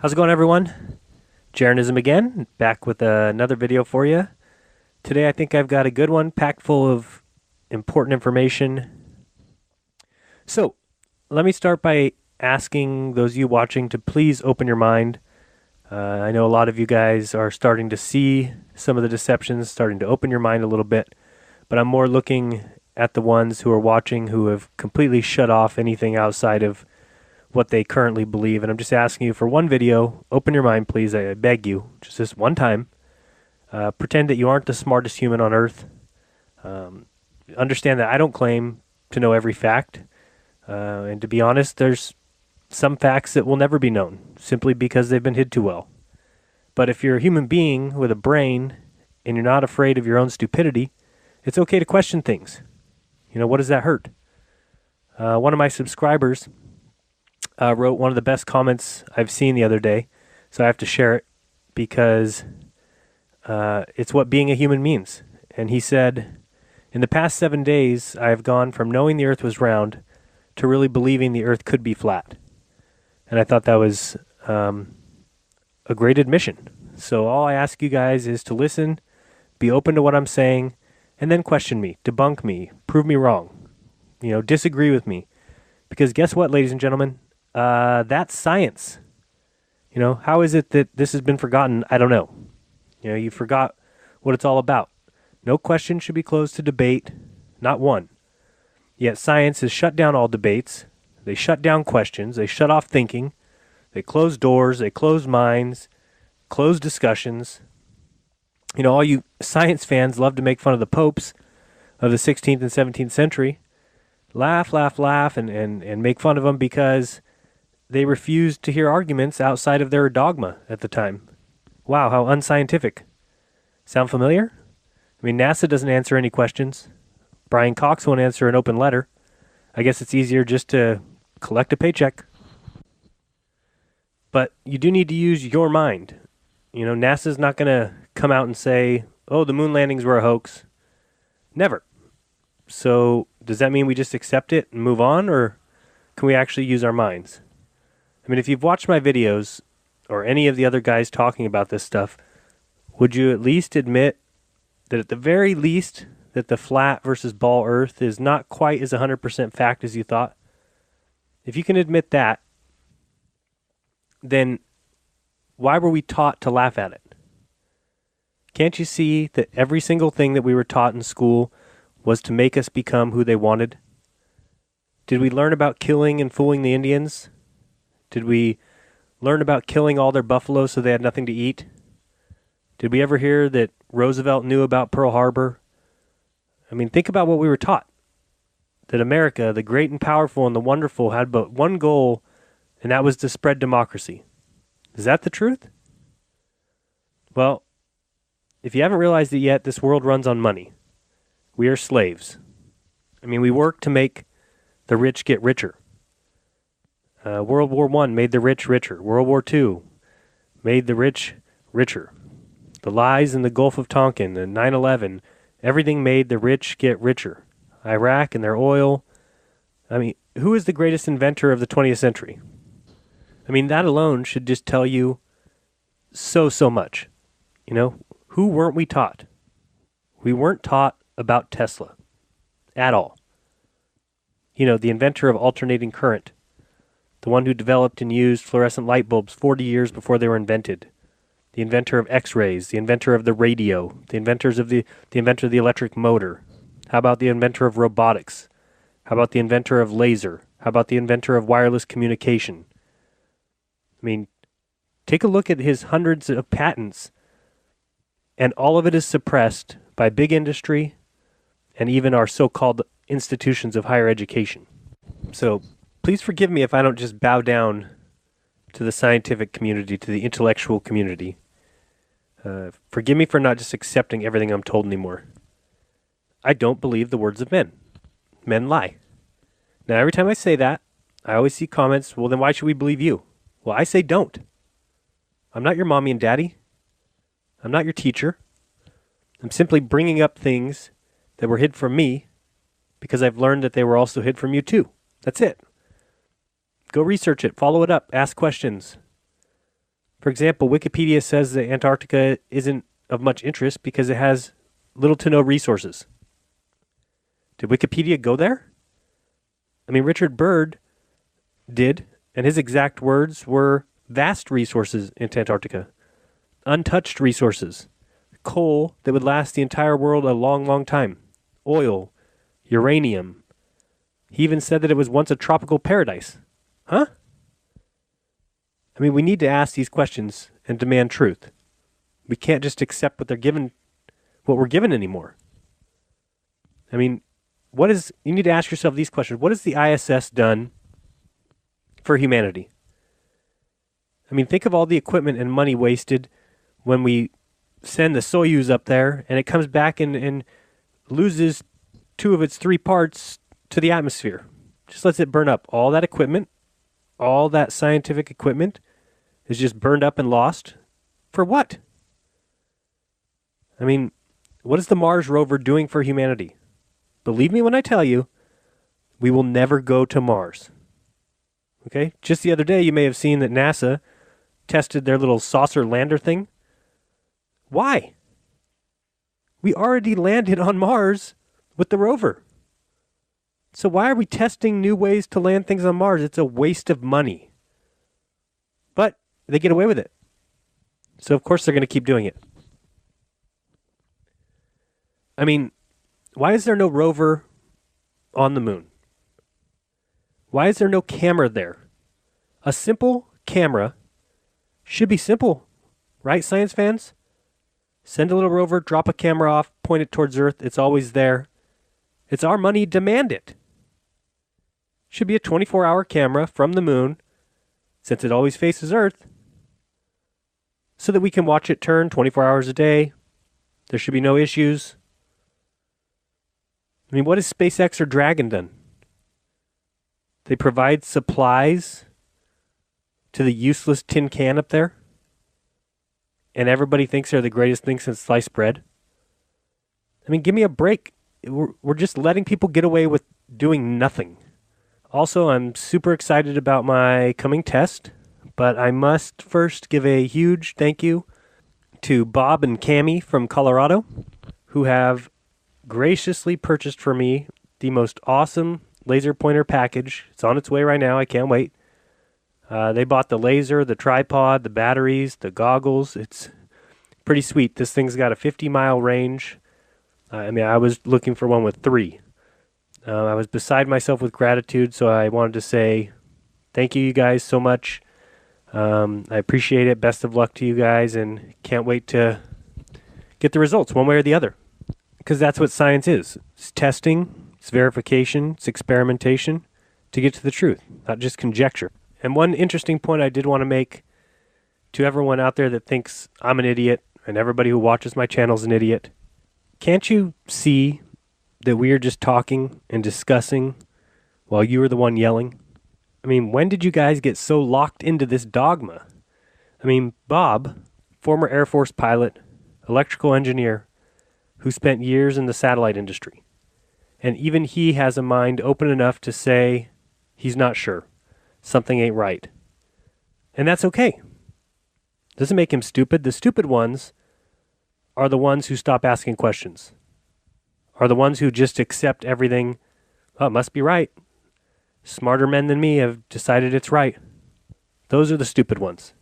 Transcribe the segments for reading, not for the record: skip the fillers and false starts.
How's it going, everyone? Jeranism again, back with another video for you. Today I think I've got a good one, packed full of important information. So, let me start by asking those of you watching to please open your mind. I know a lot of you guys are starting to see some of the deceptions, starting to open your mind a little bit, but I'm more looking at the ones who are watching who have completely shut off anything outside of what they currently believe. And I'm just asking you for one video, open your mind, please. I beg you, just this one time. Pretend that you aren't the smartest human on earth. Understand that I don't claim to know every fact. And to be honest, there's some facts that will never be known simply because they've been hid too well. But if you're a human being with a brain and you're not afraid of your own stupidity, it's okay to question things. You know, what does that hurt? One of my subscribers wrote one of the best comments I've seen the other day, so I have to share it because it's what being a human means. And he said, in the past 7 days, I have gone from knowing the earth was round to really believing the earth could be flat. And I thought that was a great admission. So all I ask you guys is to listen, be open to what I'm saying, and then question me, debunk me, prove me wrong, disagree with me. Because guess what, ladies and gentlemen? That's science. How is it that this has been forgotten? I don't know. You forgot what it's all about. No question should be closed to debate, not one. Yet science has shut down all debates. They shut down questions. They shut off thinking. They close doors. They close minds. Close discussions. All you science fans love to make fun of the popes of the 16th and 17th century. Laugh, and make fun of them because they refused to hear arguments outside of their dogma at the time. Wow, how unscientific. Sound familiar? NASA doesn't answer any questions. Brian Cox won't answer an open letter. I guess it's easier just to collect a paycheck. But you do need to use your mind. NASA's not going to come out and say, oh, the moon landings were a hoax. Never. So does that mean we just accept it and move on, or can we actually use our minds? If you've watched my videos or any of the other guys talking about this stuff, would you at least admit that at the very least that the flat versus ball earth is not quite as 100% fact as you thought? If you can admit that, then why were we taught to laugh at it? Can't you see that every single thing that we were taught in school was to make us become who they wanted? Did we learn about killing and fooling the Indians? Did we learn about killing all their buffaloes so they had nothing to eat? Did we ever hear that Roosevelt knew about Pearl Harbor? Think about what we were taught. That America, the great and powerful and the wonderful, had but one goal, and that was to spread democracy. Is that the truth? Well, if you haven't realized it yet, this world runs on money. We are slaves. We work to make the rich get richer. World War I made the rich richer. World War II made the rich richer. The lies in the Gulf of Tonkin and 9/11, everything made the rich get richer. Iraq and their oil. Who is the greatest inventor of the 20th century? That alone should just tell you so much. Who weren't we taught? We weren't taught about Tesla at all. The inventor of alternating current. The one who developed and used fluorescent light bulbs 40 years before they were invented. The inventor of X-rays, the inventor of the radio, the inventor of the electric motor. How about the inventor of robotics? How about the inventor of laser? How about the inventor of wireless communication? Take a look at his hundreds of patents, and all of it is suppressed by big industry and even our so-called institutions of higher education. So please forgive me if I don't just bow down to the scientific community, to the intellectual community. Forgive me for not just accepting everything I'm told anymore. I don't believe the words of men. Men lie. Now, every time I say that, I always see comments, well, then why should we believe you? Well, I say don't. I'm not your mommy and daddy. I'm not your teacher. I'm simply bringing up things that were hid from me because I've learned that they were also hid from you too. That's it. Go research it, follow it up, ask questions. For example, Wikipedia says that Antarctica isn't of much interest because it has little to no resources. Did Wikipedia go there? I mean, Richard Byrd did, and his exact words were vast resources in Antarctica, untouched resources, coal that would last the entire world a long, long time, oil, uranium. He even said that it was once a tropical paradise. Huh? I mean, we need to ask these questions and demand truth. We can't just accept what we're given anymore. I mean, you need to ask yourself these questions. What has the ISS done for humanity? I mean, think of all the equipment and money wasted when we send the Soyuz up there and it comes back and loses 2 of its 3 parts to the atmosphere. Just lets it burn up. All that equipment, all that scientific equipment is just burned up and lost. For what? I mean, what is the Mars rover doing for humanity? Believe me when I tell you, we will never go to Mars. Okay? Just the other day, you may have seen that NASA tested their little saucer lander thing. Why? We already landed on Mars with the rover. So why are we testing new ways to land things on Mars? It's a waste of money. But they get away with it. So of course they're going to keep doing it. I mean, why is there no rover on the moon? Why is there no camera there? A simple camera should be simple, right, science fans? Send a little rover, drop a camera off, point it towards Earth. It's always there. It's our money, demand it. Should be a 24-hour camera from the moon, since it always faces Earth, so that we can watch it turn 24 hours a day. There should be no issues. I mean, what has SpaceX or Dragon done? They provide supplies to the useless tin can up there, and everybody thinks they're the greatest thing since sliced bread. I mean, give me a break. We're just letting people get away with doing nothing. Also, I'm super excited about my coming test, but I must first give a huge thank you to Bob and Cammie from Colorado, who have graciously purchased for me the most awesome laser pointer package. It's on its way right now. I can't wait. They bought the laser, the tripod, the batteries, the goggles. It's pretty sweet. This thing's got a 50-mile range. I was looking for one with 3. I was beside myself with gratitude, so I wanted to say thank you guys so much. I appreciate it. Best of luck to you guys, and can't wait to get the results one way or the other. Because that's what science is. It's testing, it's verification, it's experimentation to get to the truth, not just conjecture. And one interesting point I did want to make to everyone out there that thinks I'm an idiot and everybody who watches my channel is an idiot. Can't you see that we are just talking and discussing while you are the one yelling? I mean, when did you guys get so locked into this dogma? I mean, Bob, former Air Force pilot, electrical engineer, who spent years in the satellite industry. And even he has a mind open enough to say he's not sure. Something ain't right. And that's okay. Doesn't make him stupid. The stupid ones are the ones who stop asking questions. Are the ones who just accept everything. Oh, it must be right. Smarter men than me have decided it's right. Those are the stupid ones.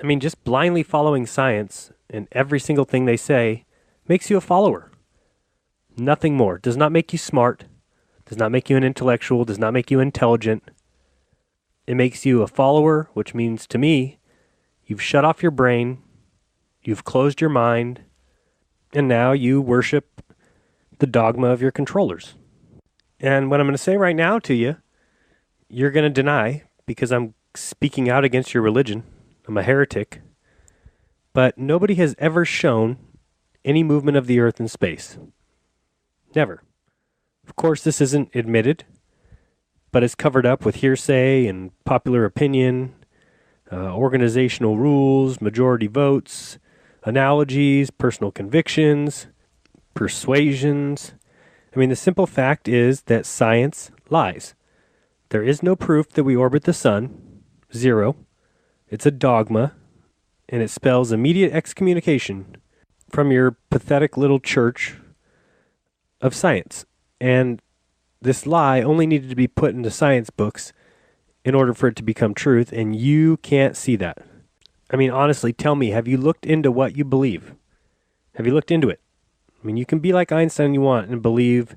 I mean, just blindly following science and every single thing they say makes you a follower. Nothing more. Does not make you smart. Does not make you an intellectual. Does not make you intelligent. It makes you a follower, which means to me, you've shut off your brain, you've closed your mind, and now you worship the dogma of your controllers. And what I'm going to say right now to you, you're going to deny because I'm speaking out against your religion. I'm a heretic. But nobody has ever shown any movement of the Earth in space. Never. Of course, this isn't admitted, but it's covered up with hearsay and popular opinion, organizational rules, majority votes, analogies, personal convictions, persuasions. I mean, the simple fact is that science lies. There is no proof that we orbit the sun. 0. It's a dogma. and it spells immediate excommunication from your pathetic little church of science. And this lie only needed to be put into science books in order for it to become truth, and you can't see that. I mean, honestly, tell me, have you looked into what you believe? Have you looked into it? I mean, you can be like Einstein you want and believe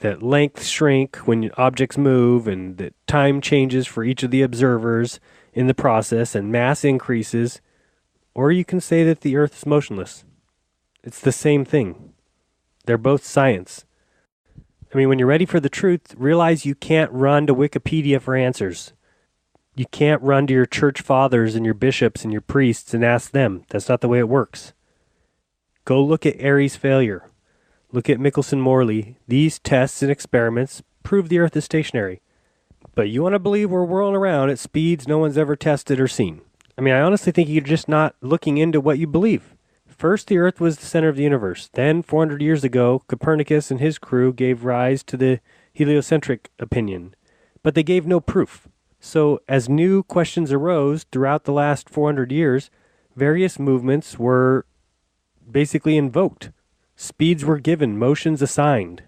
that lengths shrink when objects move and that time changes for each of the observers in the process and mass increases, or you can say that the Earth is motionless. It's the same thing. They're both science. I mean, when you're ready for the truth, realize you can't run to Wikipedia for answers. You can't run to your church fathers and your bishops and your priests and ask them. That's not the way it works. Go look at Airy's failure. Look at Michelson-Morley. These tests and experiments prove the Earth is stationary. But you want to believe we're whirling around at speeds no one's ever tested or seen. I mean, I honestly think you're just not looking into what you believe. First, the Earth was the center of the universe. Then, 400 years ago, Copernicus and his crew gave rise to the heliocentric opinion. But they gave no proof. So, as new questions arose throughout the last 400 years, various movements were basically invoked. Speeds were given, motions assigned.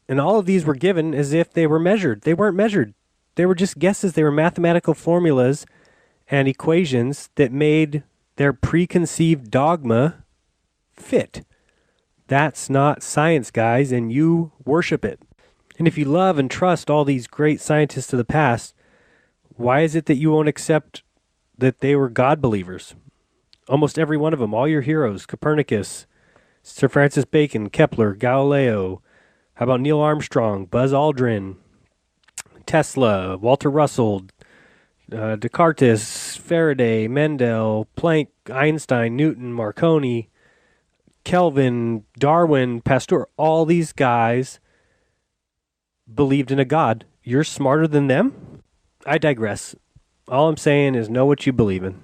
And all of these were given as if they were measured. They weren't measured. They were just guesses. They were mathematical formulas and equations that made their preconceived dogma fit. That's not science, guys, and you worship it. And if you love and trust all these great scientists of the past, why is it that you won't accept that they were God believers? Almost every one of them, all your heroes, Copernicus, Sir Francis Bacon, Kepler, Galileo, how about Neil Armstrong, Buzz Aldrin, Tesla, Walter Russell, Descartes, Faraday, Mendel, Planck, Einstein, Newton, Marconi, Kelvin, Darwin, Pasteur, all these guys believed in a God. You're smarter than them? I digress. All I'm saying is know what you believe in.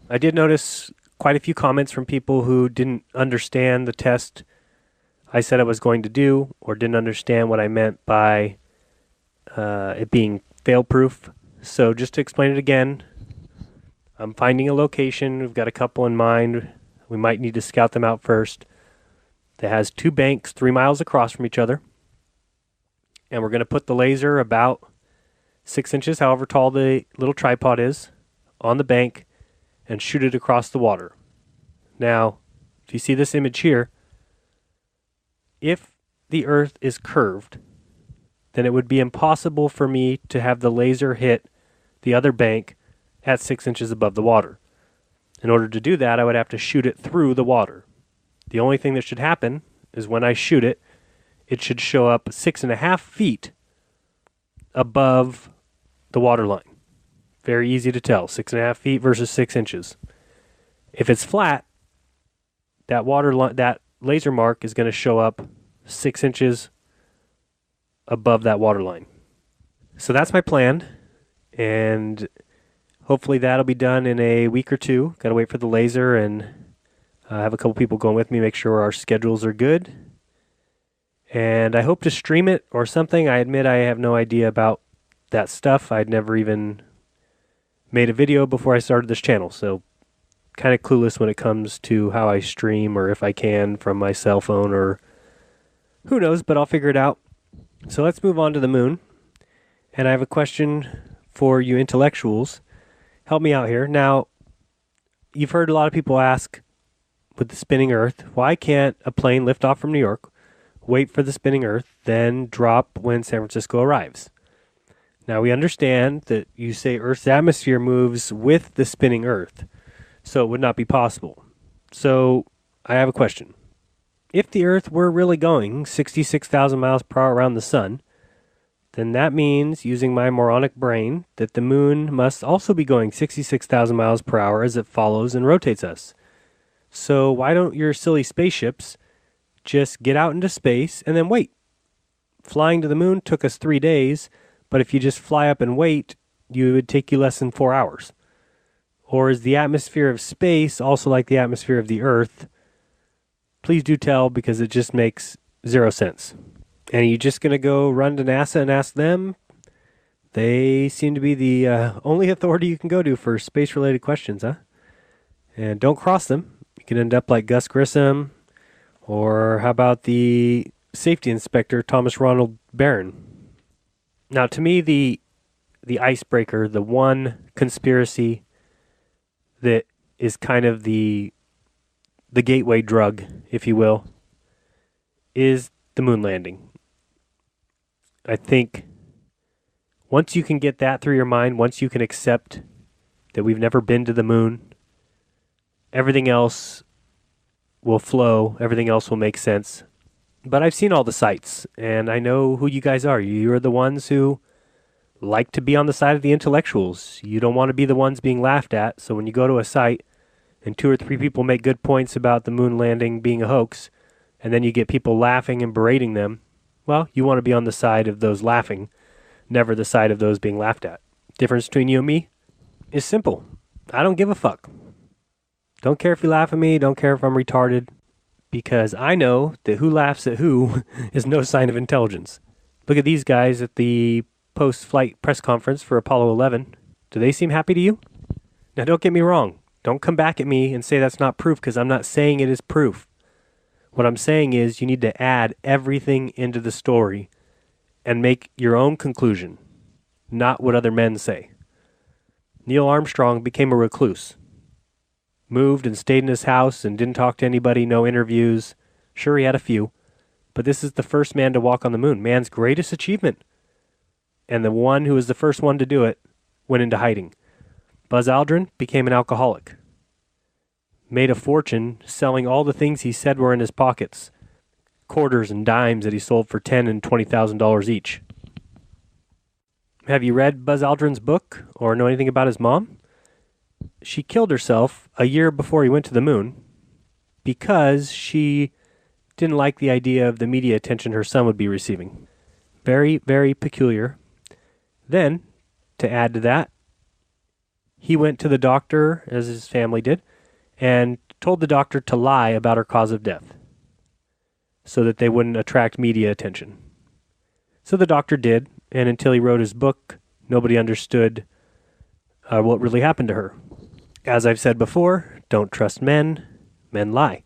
I did notice quite a few comments from people who didn't understand the test I said I was going to do, or didn't understand what I meant by it being fail-proof. So just to explain it again, I'm finding a location. We've got a couple in mind. We might need to scout them out first. That has 2 banks 3 miles across from each other. And we're going to put the laser about 6 inches, however tall the little tripod is, on the bank and shoot it across the water. Now, if you see this image here, if the Earth is curved, then it would be impossible for me to have the laser hit the other bank at 6 inches above the water. In order to do that, I would have to shoot it through the water. The only thing that should happen is when I shoot it, it should show up 6.5 feet above the water line. Very easy to tell, 6.5 feet versus 6 inches. If it's flat, that laser mark is going to show up 6 inches above that water line. So that's my plan, and hopefully that'll be done in a week or two. Got to wait for the laser, and have a couple people going with me, make sure our schedules are good. And I hope to stream it or something. I admit I have no idea about that stuff. I'd never even made a video before I started this channel, so kind of clueless when it comes to how I stream or if I can from my cell phone or who knows, but I'll figure it out. So let's move on to the moon. And I have a question for you intellectuals. Help me out here. Now, you've heard a lot of people ask with the spinning Earth, why can't a plane lift off from New York, wait for the spinning Earth, then drop when San Francisco arrives? Now, we understand that you say Earth's atmosphere moves with the spinning Earth, so it would not be possible. So, I have a question. If the Earth were really going 66,000 miles per hour around the sun, then that means, using my moronic brain, that the moon must also be going 66,000 miles per hour as it follows and rotates us. So why don't your silly spaceships just get out into space and then wait? Flying to the moon took us 3 days, but if you just fly up and wait, it would take you less than 4 hours. Or is the atmosphere of space also like the atmosphere of the Earth? Please do tell, because it just makes 0 sense. And are you just going to go run to NASA and ask them? They seem to be the only authority you can go to for space-related questions, huh? And don't cross them. You can end up like Gus Grissom, or how about the safety inspector, Thomas Ronald Barron. Now, to me, the icebreaker, the one conspiracy that is kind of the gateway drug, if you will, is the moon landing. I think once you can get that through your mind, once you can accept that we've never been to the moon, everything else will flow, everything else will make sense. But I've seen all the sites, and I know who you guys are. You're the ones who like to be on the side of the intellectuals. You don't want to be the ones being laughed at, so when you go to a site and 2 or 3 people make good points about the moon landing being a hoax, and then you get people laughing and berating them, well, you want to be on the side of those laughing, never the side of those being laughed at. Difference between you and me is simple. I don't give a fuck. Don't care if you laugh at me, don't care if I'm retarded, because I know that who laughs at who is no sign of intelligence. Look at these guys at the post-flight press conference for Apollo 11. Do they seem happy to you? Now, don't get me wrong. Don't come back at me and say that's not proof, because I'm not saying it is proof. What I'm saying is you need to add everything into the story and make your own conclusion, not what other men say. Neil Armstrong became a recluse. Moved and stayed in his house and didn't talk to anybody, no interviews. Sure, he had a few. But this is the first man to walk on the moon, man's greatest achievement. And the one who was the first one to do it went into hiding. Buzz Aldrin became an alcoholic. Made a fortune selling all the things he said were in his pockets. Quarters and dimes that he sold for $10,000 and $20,000 each. Have you read Buzz Aldrin's book or know anything about his mom? She killed herself a year before he went to the moon because she didn't like the idea of the media attention her son would be receiving. Very, very peculiar. Then, to add to that, he went to the doctor, as his family did, and told the doctor to lie about her cause of death so that they wouldn't attract media attention. So the doctor did, and until he wrote his book, nobody understood what really happened to her. As I've said before, don't trust men. Men lie.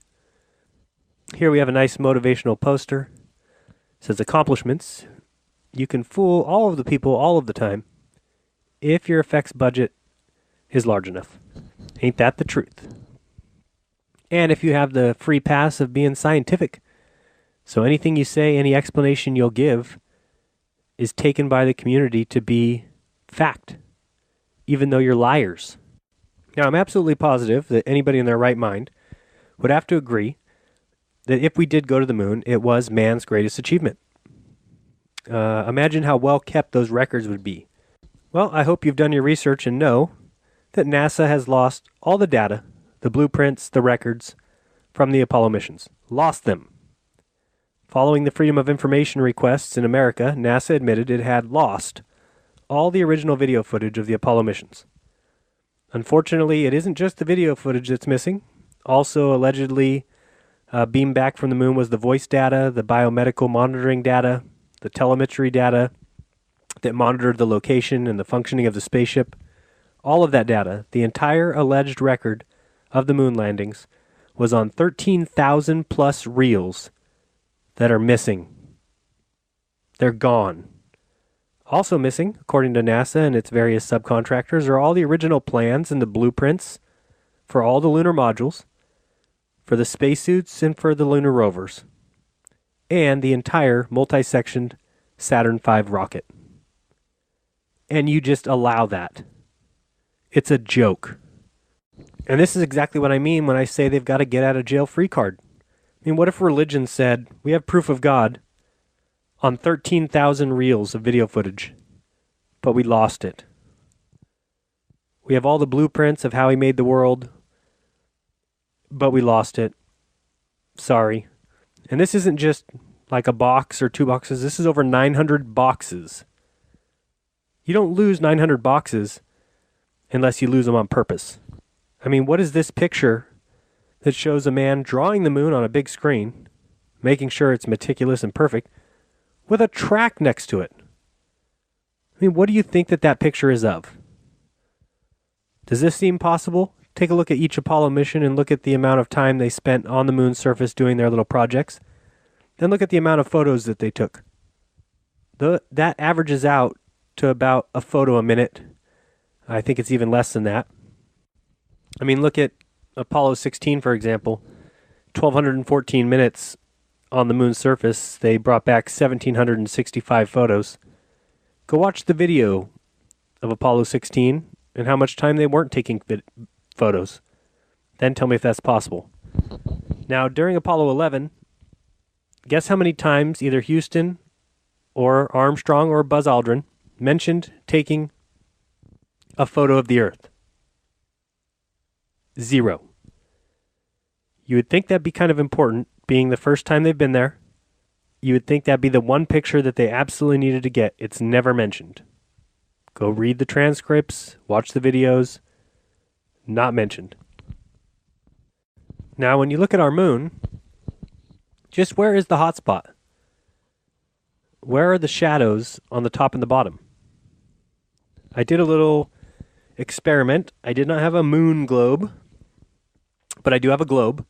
Here we have a nice motivational poster. It says accomplishments. You can fool all of the people all of the time if your effects budget is large enough. Ain't that the truth? And if you have the free pass of being scientific. So anything you say, any explanation you'll give is taken by the community to be fact, even though you're liars. Now, I'm absolutely positive that anybody in their right mind would have to agree that if we did go to the moon, it was man's greatest achievement. Imagine how well kept those records would be. Well, I hope you've done your research and know that NASA has lost all the data, the blueprints, the records from the Apollo missions. Lost them. Following the Freedom of Information requests in America, NASA admitted it had lost all the original video footage of the Apollo missions. Unfortunately, it isn't just the video footage that's missing. Also, allegedly, beamed back from the moon was the voice data, the biomedical monitoring data, the telemetry data that monitored the location and the functioning of the spaceship. All of that data, the entire alleged record of the moon landings, was on 13,000 plus reels that are missing. They're gone. Also missing, according to NASA and its various subcontractors, are all the original plans and the blueprints for all the lunar modules, for the spacesuits and for the lunar rovers, and the entire multi-sectioned Saturn V rocket. And you just allow that. It's a joke. And this is exactly what I mean when I say they've got a get-out-of-jail-free card. I mean, what if religion said, we have proof of God on 13,000 reels of video footage, but we lost it. We have all the blueprints of how he made the world, but we lost it. Sorry. And this isn't just like a box or 2 boxes. This is over 900 boxes. You don't lose 900 boxes unless you lose them on purpose. I mean, what is this picture that shows a man drawing the moon on a big screen, making sure it's meticulous and perfect, with a track next to it? I mean, what do you think that picture is of? Does this seem possible take a look at each Apollo mission and look at the amount of time they spent on the moon's surface doing their little projects. Then look at the amount of photos that they took. That averages out to about a photo a minute. I think it's even less than that. I mean, look at Apollo 16, for example. 1,214 minutes on the moon's surface. They brought back 1,765 photos. Go watch the video of Apollo 16 and how much time they weren't taking photos. Then tell me if that's possible. Now, during Apollo 11, guess how many times either Houston or Armstrong or Buzz Aldrin mentioned taking a photo of the Earth? 0. You would think that'd be kind of important, being the first time they've been there. You would think that'd be the one picture that they absolutely needed to get. It's never mentioned. Go read the transcripts, watch the videos. Not mentioned. Now, when you look at our moon, just where is the hot spot? Where are the shadows on the top and the bottom? I did a little experiment. I did not have a moon globe, but I do have a globe.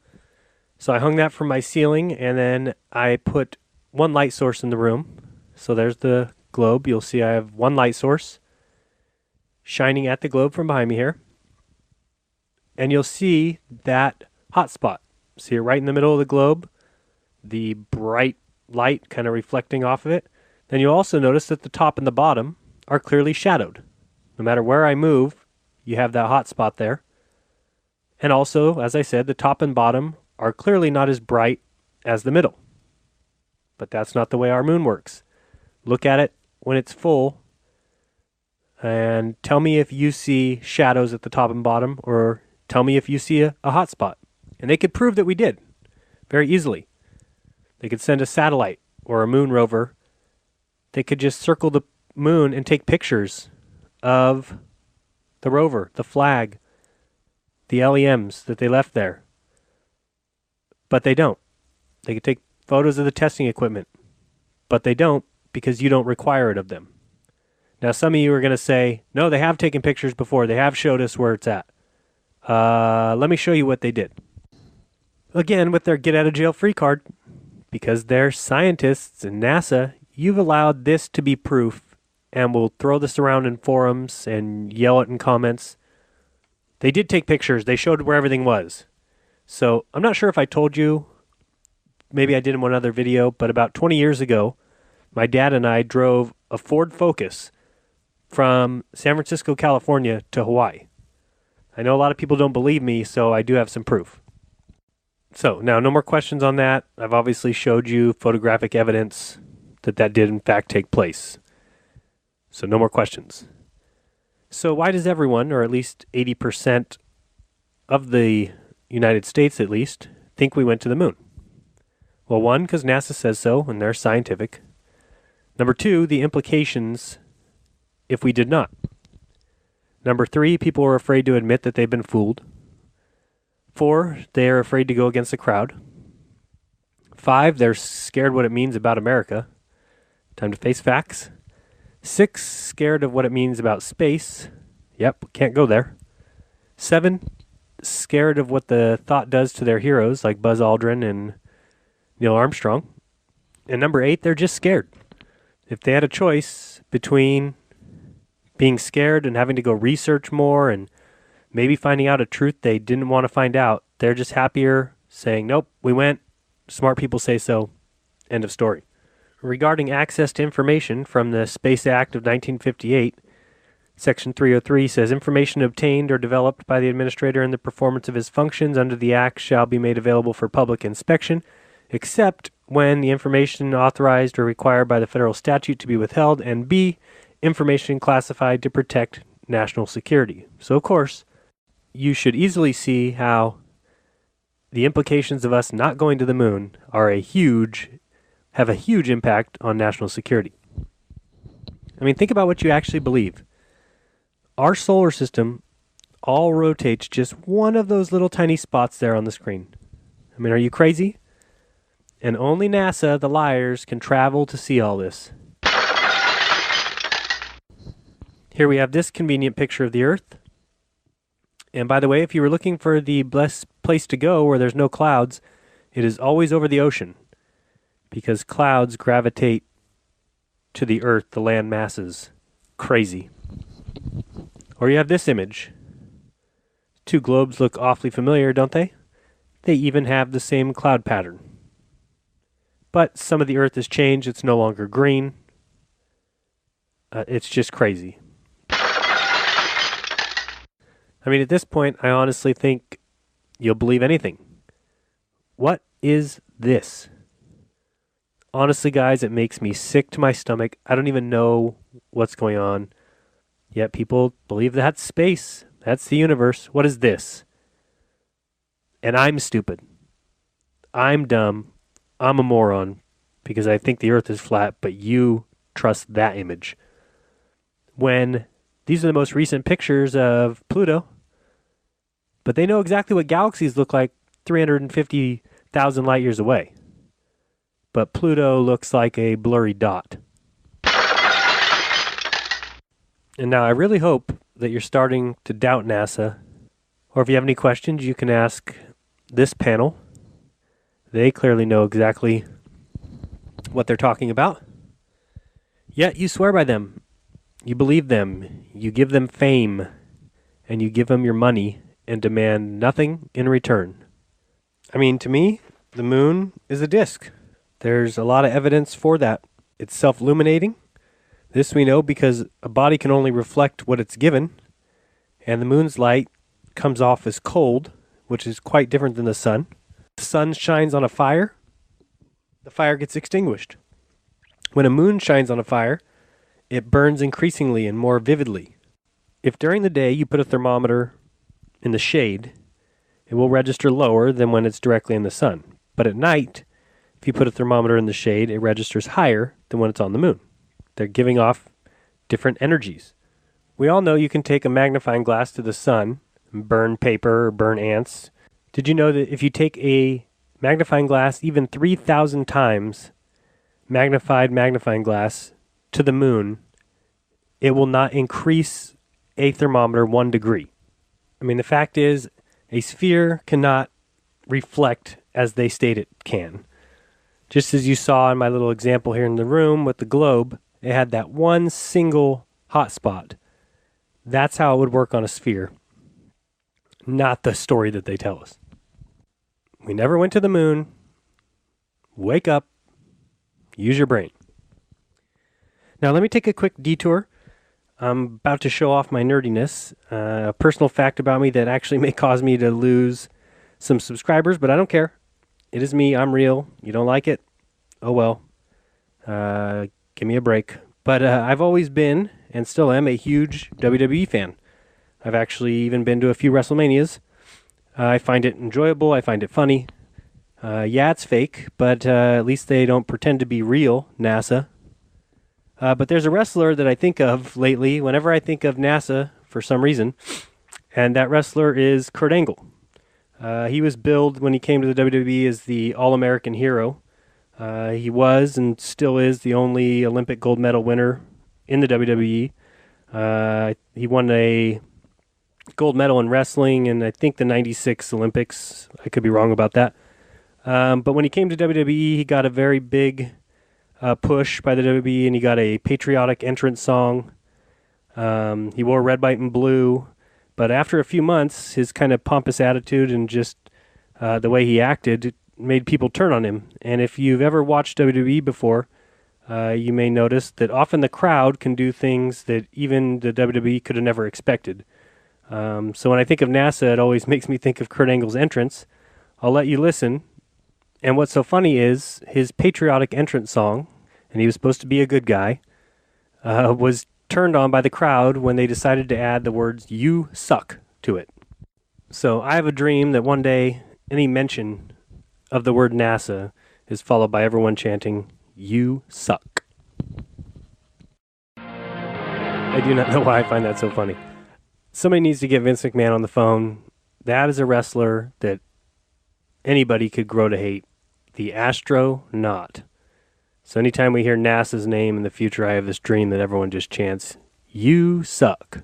So I hung that from my ceiling, and then I put one light source in the room. So there's the globe. You'll see I have one light source shining at the globe from behind me here. And you'll see that hot spot. See it right in the middle of the globe, the bright light kind of reflecting off of it. Then you'll also notice that the top and the bottom are clearly shadowed. No matter where I move, you have that hot spot there. And also, as I said, the top and bottom are clearly not as bright as the middle. But that's not the way our moon works. Look at it when it's full and tell me if you see shadows at the top and bottom, or tell me if you see a hot spot. And they could prove that we did very easily. They could send a satellite or a moon rover. They could just circle the moon and take pictures of the rover, the flag, the LEMs that they left there. But they don't. They could take photos of the testing equipment. But they don't, because you don't require it of them. Now, some of you are going to say, no, they have taken pictures before. They have showed us where it's at. Let me show you what they did. Again, with their get-out-of-jail-free card, because they're scientists and NASA, you've allowed this to be proof, and we'll throw this around in forums and yell it in comments. They did take pictures. They showed where everything was. So I'm not sure if I told you, maybe I did in one other video, but about 20 years ago, my dad and I drove a Ford Focus from San Francisco, California to Hawaii. I know a lot of people don't believe me, so I do have some proof. So now, no more questions on that. I've obviously showed you photographic evidence that that did in fact take place. So no more questions. So why does everyone, or at least 80% of the United States at least, think we went to the moon? Well, one, because NASA says so, and they're scientific. Number two, the implications if we did not. Number three, people are afraid to admit that they've been fooled. 4, they are afraid to go against the crowd. 5, they're scared what it means about America. Time to face facts. 6, scared of what it means about space. Yep, can't go there. 7, scared of what the thought does to their heroes like Buzz Aldrin and Neil Armstrong. And number 8, they're just scared. If they had a choice between being scared and having to go research more and maybe finding out a truth they didn't want to find out, they're just happier saying, nope, we went. Smart people say so. End of story. Regarding access to information from the Space Act of 1958, Section 303 says, information obtained or developed by the administrator in the performance of his functions under the Act shall be made available for public inspection, except when the information authorized or required by the federal statute to be withheld, and B, information classified to protect national security. So, of course, you should easily see how the implications of us not going to the moon have a huge impact on national security. I mean, think about what you actually believe. Our solar system all rotates just one of those little tiny spots there on the screen. I mean, are you crazy? And only NASA, the liars, can travel to see all this. Here we have this convenient picture of the Earth. And by the way, if you were looking for the best place to go where there's no clouds, it is always over the ocean, because clouds gravitate to the earth, the land masses. Crazy. Or you have this image. Two globes look awfully familiar, don't they? They even have the same cloud pattern. But some of the earth has changed. It's no longer green. It's just crazy. I mean, at this point, I honestly think you'll believe anything. What is this? Honestly, guys, it makes me sick to my stomach. I don't even know what's going on. Yet people believe that's space. That's the universe. What is this? And I'm stupid. I'm dumb. I'm a moron because I think the earth is flat, but you trust that image. When these are the most recent pictures of Pluto, but they know exactly what galaxies look like 350,000 light years away. But Pluto looks like a blurry dot. And now I really hope that you're starting to doubt NASA, or if you have any questions, you can ask this panel. They clearly know exactly what they're talking about. Yet you swear by them. You believe them. You give them fame. And you give them your money and demand nothing in return. I mean, to me, the moon is a disk. There's a lot of evidence for that. It's self-illuminating. This we know because a body can only reflect what it's given. And the moon's light comes off as cold, which is quite different than the sun. The sun shines on a fire, the fire gets extinguished. When a moon shines on a fire, it burns increasingly and more vividly. If during the day you put a thermometer in the shade, it will register lower than when it's directly in the sun. But at night, if you put a thermometer in the shade, it registers higher than when it's on the moon. They're giving off different energies. We all know you can take a magnifying glass to the sun and burn paper or burn ants. Did you know that if you take a magnifying glass even 3,000 times, magnifying glass, to the moon, it will not increase a thermometer 1 degree? I mean, the fact is, a sphere cannot reflect as they state it can. Just as you saw in my little example here in the room with the globe, it had that one single hot spot. That's how it would work on a sphere, not the story that they tell us. We never went to the moon. Wake up. Use your brain. Now let me take a quick detour. I'm about to show off my nerdiness. A personal fact about me that actually may cause me to lose some subscribers, but I don't care. It is me. I'm real. You don't like it? Oh well. Give me a break. But I've always been, and still am, a huge WWE fan. I've actually even been to a few WrestleManias. I find it enjoyable. I find it funny. Yeah, it's fake, but at least they don't pretend to be real, NASA. But there's a wrestler that I think of lately whenever I think of NASA for some reason, and that wrestler is Kurt Angle. He was billed when he came to the WWE as the All-American Hero. He was and still is the only Olympic gold medal winner in the WWE. He won a gold medal in wrestling in, I think, the 96 Olympics. I could be wrong about that. But when he came to WWE, he got a very big push by the WWE, and he got a patriotic entrance song. He wore red, white, and blue. But after a few months, his kind of pompous attitude and just the way he acted made people turn on him. And if you've ever watched WWE before, you may notice that often the crowd can do things that even the WWE could have never expected. So when I think of NASA, it always makes me think of Kurt Angle's entrance. I'll let you listen. And what's so funny is his patriotic entrance song, and he was supposed to be a good guy, was turned on by the crowd when they decided to add the words "you suck" to it. So I have a dream that one day any mention of the word NASA is followed by everyone chanting, "You suck." I do not know why I find that so funny. Somebody needs to get Vince McMahon on the phone. That is a wrestler that anybody could grow to hate. The astronaut. So anytime we hear NASA's name in the future, I have this dream that everyone just chants, "You suck,"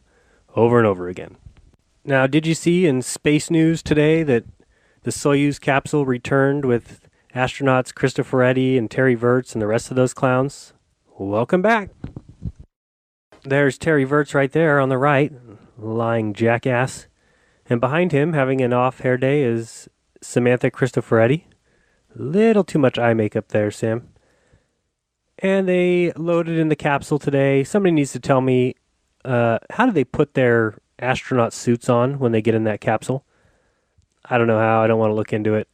over and over again. Now, did you see in space news today that the Soyuz capsule returned with astronauts Cristoforetti and Terry Virts and the rest of those clowns? Welcome back. There's Terry Virts right there on the right, lying jackass. And behind him, having an off hair day, is Samantha Cristoforetti. Little too much eye makeup there, Sam. And they loaded in the capsule today. Somebody needs to tell me, how do they put their astronaut suits on when they get in that capsule? I don't know how. I don't want to look into it.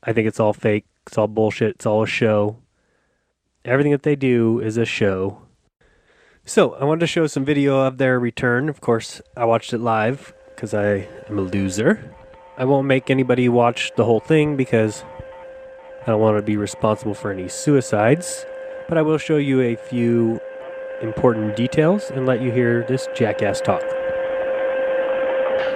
I think it's all fake. It's all bullshit. It's all a show. Everything that they do is a show. So I wanted to show some video of their return. Of course, I watched it live because I am a loser. I won't make anybody watch the whole thing because I don't want to be responsible for any suicides. But I will show you a few important details and let you hear this jackass talk.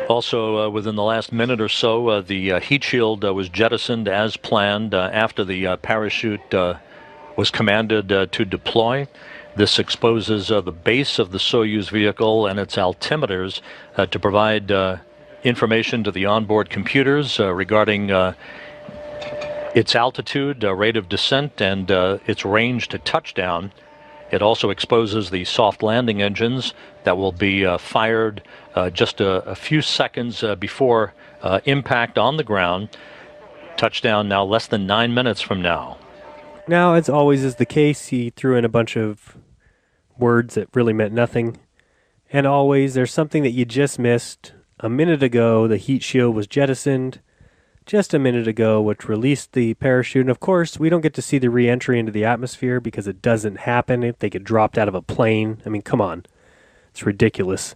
Also, within the last minute or so, the heat shield was jettisoned as planned after the parachute was commanded to deploy. This exposes the base of the Soyuz vehicle and its altimeters to provide information to the onboard computers regarding its altitude, rate of descent, and its range to touchdown. It also exposes the soft landing engines that will be fired just a few seconds before impact on the ground. Touchdown now less than 9 minutes from now. Now, as always is the case, he threw in a bunch of words that really meant nothing. And always, there's something that you just missed. A minute ago, the heat shield was jettisoned. Just a minute ago, which released the parachute. And of course, we don't get to see the re-entry into the atmosphere because it doesn't happen if they get dropped out of a plane. I mean, come on. It's ridiculous.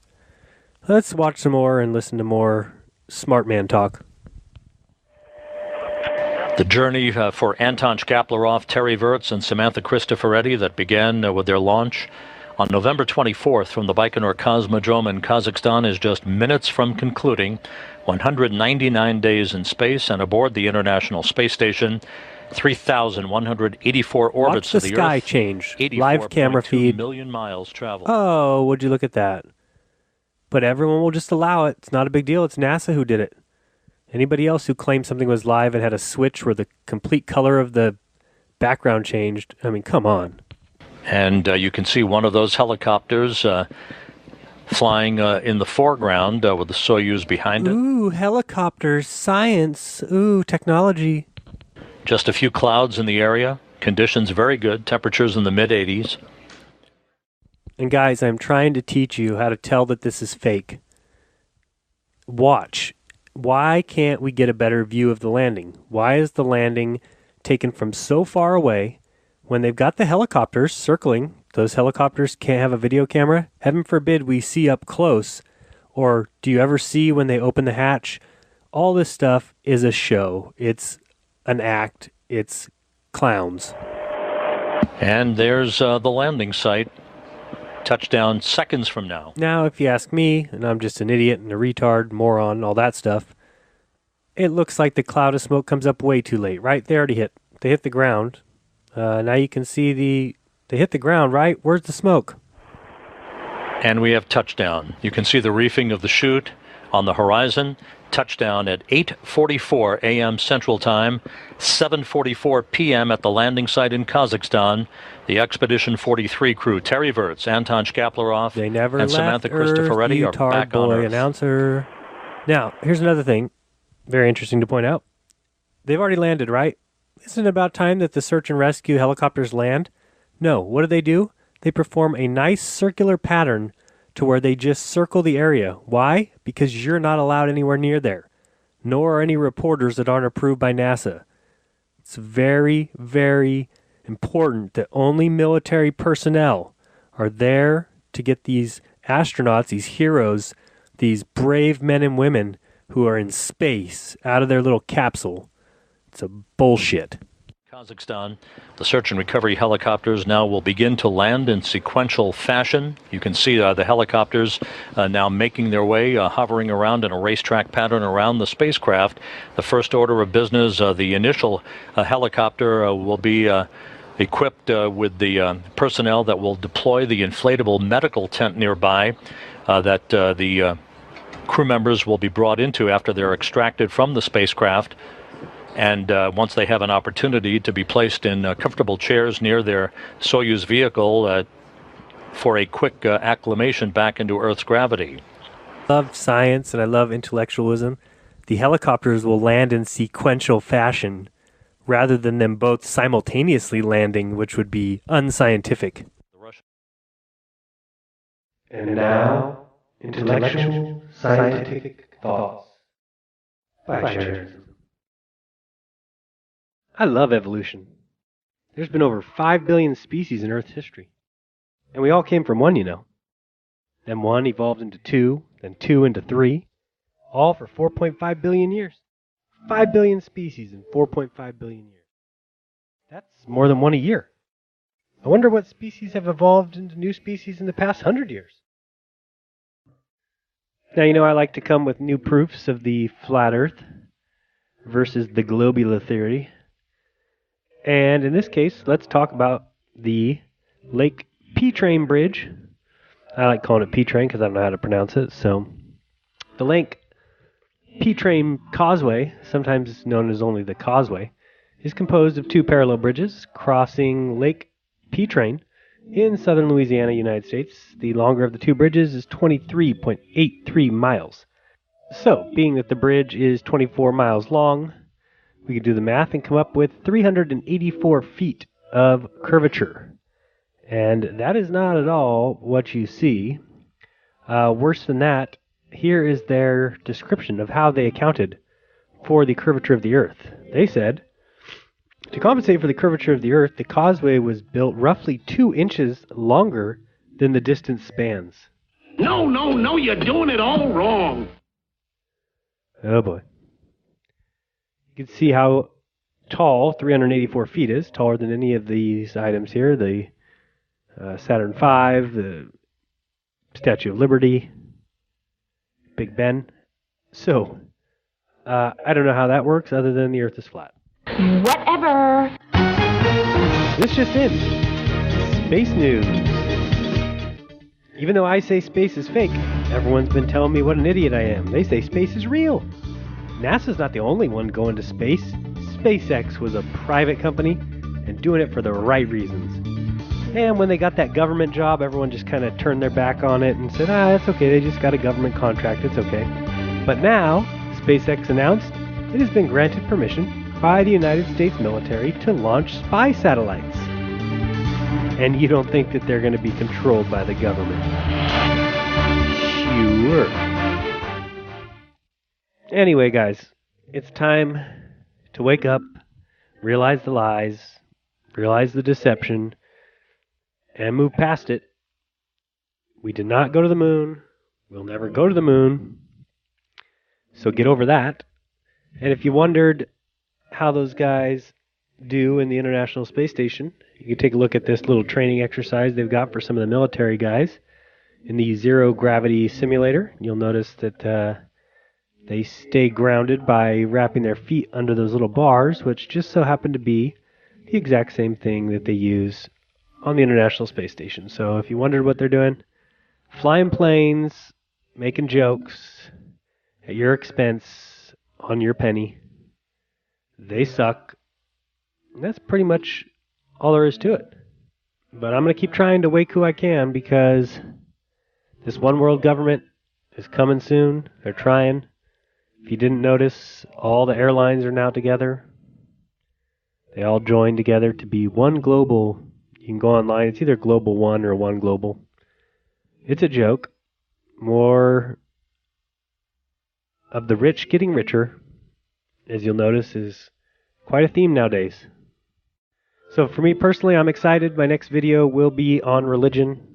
Let's watch some more and listen to more smart man talk. The journey for Anton Shkaplerov, Terry Virts, and Samantha Cristoforetti that began with their launch on November 24th from the Baikonur Cosmodrome in Kazakhstan is just minutes from concluding 199 days in space and aboard the International Space Station, 3,184 orbits of the Earth. Watch the sky change. Live camera feed. Million miles traveled. Oh, would you look at that? But everyone will just allow it. It's not a big deal. It's NASA who did it. Anybody else who claimed something was live and had a switch where the complete color of the background changed, I mean, come on. And you can see one of those helicopters flying in the foreground with the Soyuz behind it. Ooh, helicopters, science, ooh, technology. Just a few clouds in the area. Conditions very good. Temperatures in the mid-80s. And guys, I'm trying to teach you how to tell that this is fake. Watch. Why can't we get a better view of the landing? Why is the landing taken from so far away when they've got the helicopters circling? Those helicopters can't have a video camera. Heaven forbid we see up close. Or do you ever see when they open the hatch? All this stuff is a show. It's an act. It's clowns. And there's the landing site. Touchdown seconds from now. Now, if you ask me, and I'm just an idiot and a retard, moron, all that stuff, it looks like the cloud of smoke comes up way too late, right? They already hit. They hit the ground. Now you can see they hit the ground, right? Where's the smoke? And we have touchdown. You can see the reefing of the chute on the horizon. Touchdown at 8:44 a.m. Central Time, 7:44 p.m. at the landing site in Kazakhstan. The Expedition 43 crew, Terry Virts, Anton Shkaplerov, and Samantha Cristoforetti are back on Earth. Announcer. Now, here's another thing, very interesting to point out. They've already landed, right? Isn't it about time that the search and rescue helicopters land? No. What do? They perform a nice circular pattern to where they just circle the area. Why? Because you're not allowed anywhere near there, nor are any reporters that aren't approved by NASA. It's very, very important that only military personnel are there to get these astronauts, these heroes, these brave men and women who are in space out of their little capsule. It's a bullshit. Kazakhstan, the search and recovery helicopters now will begin to land in sequential fashion. You can see the helicopters now making their way, hovering around in a racetrack pattern around the spacecraft. The first order of business, the initial helicopter will be equipped with the personnel that will deploy the inflatable medical tent nearby that the crew members will be brought into after they're extracted from the spacecraft. And once they have an opportunity to be placed in comfortable chairs near their Soyuz vehicle for a quick acclimation back into Earth's gravity. I love science and I love intellectualism. The helicopters will land in sequential fashion rather than them both simultaneously landing, which would be unscientific. And now, intellectual scientific thoughts by Jared. I love evolution. There's been over 5 billion species in Earth's history. And we all came from one, you know. Then one evolved into two, then two into three, all for 4.5 billion years. 5 billion species in 4.5 billion years. That's more than one a year. I wonder what species have evolved into new species in the past 100 years. Now, you know, I like to come with new proofs of the flat Earth versus the globular theory. And in this case, let's talk about the Lake P-Train Bridge. I like calling it P-Train because I don't know how to pronounce it. So, the Lake P-Train Causeway, sometimes known as only the Causeway, is composed of two parallel bridges crossing Lake P-Train in southern Louisiana, United States. The longer of the two bridges is 23.83 miles. So, being that the bridge is 24 miles long, we could do the math and come up with 384 feet of curvature. And that is not at all what you see. Worse than that, here is their description of how they accounted for the curvature of the Earth. They said, to compensate for the curvature of the Earth, the causeway was built roughly 2 inches longer than the distance spans. No, you're doing it all wrong. Oh boy. You can see how tall 384 feet is, taller than any of these items here. The Saturn V, the Statue of Liberty, Big Ben. So, I don't know how that works other than the Earth is flat. Whatever. This just in. Space news. Even though I say space is fake, everyone's been telling me what an idiot I am. They say space is real. NASA's not the only one going to space. SpaceX was a private company and doing it for the right reasons. And when they got that government job, everyone just kind of turned their back on it and said, that's okay, they just got a government contract, it's okay. But now, SpaceX announced it has been granted permission by the United States military to launch spy satellites. And you don't think that they're going to be controlled by the government? Sure. Anyway, guys, it's time to wake up, realize the lies, realize the deception, and move past it. We did not go to the moon. We'll never go to the moon. So get over that. And if you wondered how those guys do in the International Space Station, you can take a look at this little training exercise they've got for some of the military guys in the zero gravity simulator. You'll notice that they stay grounded by wrapping their feet under those little bars, which just so happen to be the exact same thing that they use on the International Space Station. So if you wondered what they're doing, flying planes, making jokes at your expense on your penny, they suck. And that's pretty much all there is to it. But I'm going to keep trying to wake who I can, because this one world government is coming soon. They're trying. If you didn't notice, all the airlines are now together. They all joined together to be one global. You can go online. It's either Global One or One Global. It's a joke. More of the rich getting richer, as you'll notice, is quite a theme nowadays. So for me personally, I'm excited. My next video will be on religion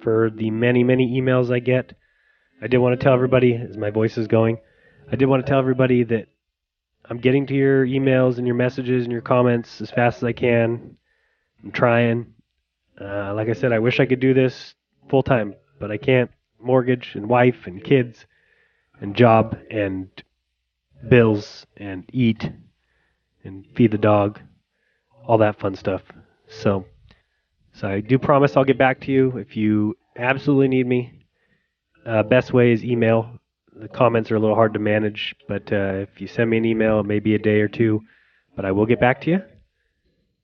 for the many, many emails I get. I did want to tell everybody, as my voice is going, I did want to tell everybody that I'm getting to your emails and your messages and your comments as fast as I can. I'm trying. Like I said, I wish I could do this full time, but I can't. Mortgage and wife and kids and job and bills and eat and feed the dog, all that fun stuff. So I do promise I'll get back to you if you absolutely need me. Best way is email. the comments are a little hard to manage, but if you send me an email, it may be a day or two, but I will get back to you.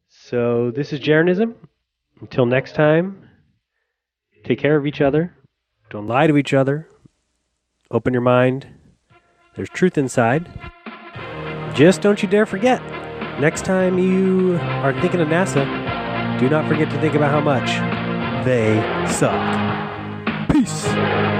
So this is Jeranism. Until next time, take care of each other. Don't lie to each other. Open your mind. There's truth inside. Just don't you dare forget. Next time you are thinking of NASA, do not forget to think about how much they suck. Peace.